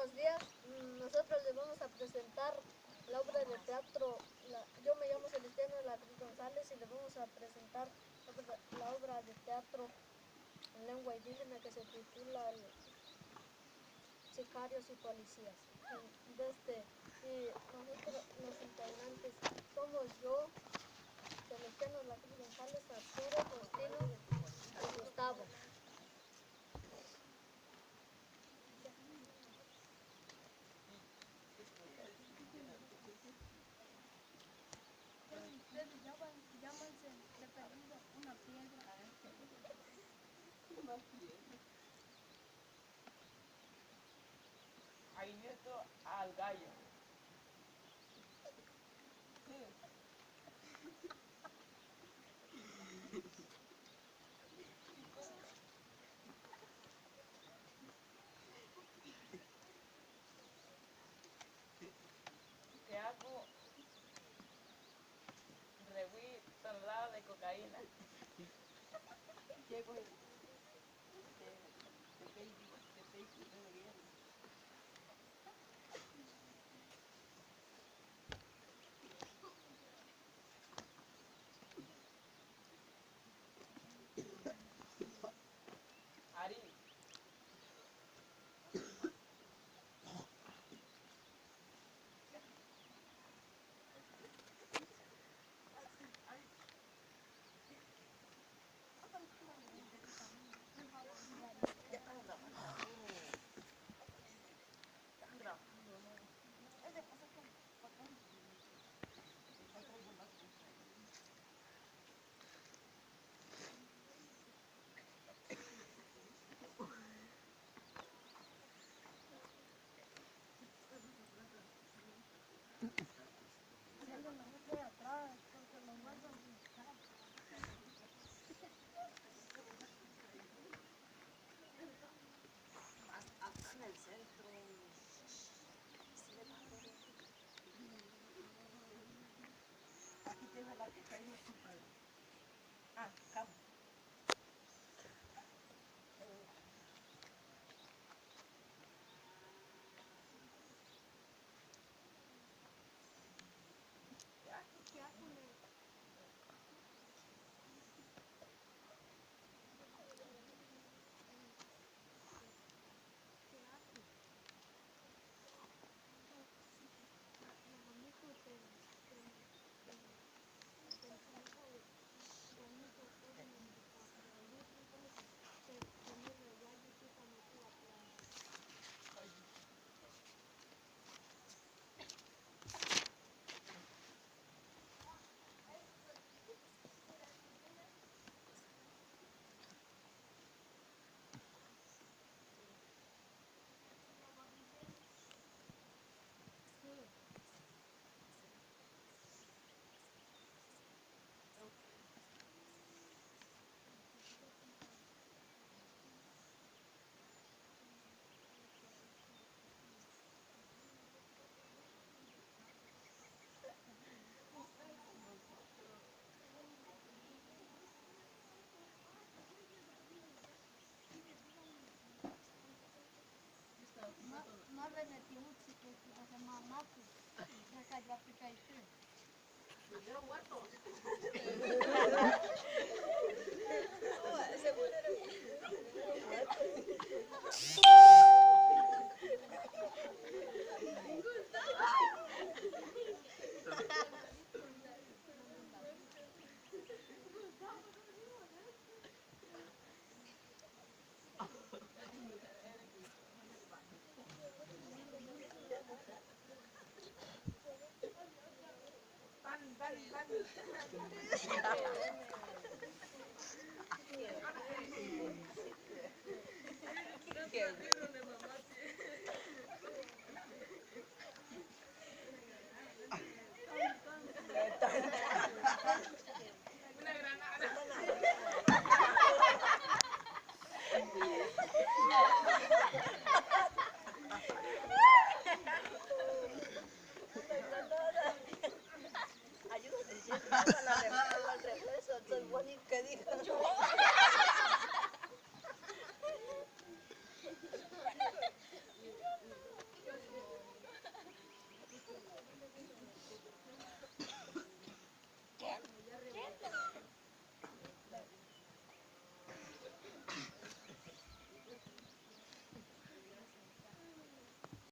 buenos días. Nosotros les vamos a presentar la obra de teatro. Yo me llamo Celestiano de la Cruz González y les vamos a presentar la obra de teatro en lengua indígena que se titula Sicarios y Policías. Y nosotros, los integrantes, somos yo, Celestiano de la Cruz González, Arturo, Faustino y Gustavo. Llámanse de perdido una piedra. Ahí nieto al gallo. ¿Qué hago? Rehuí tonelada de cocaína. Llego de Ari. Aquí tengo la cocaína. Cabo. No le metí un chico que se llama Mapu. Se cayó a picar y tú. Pan.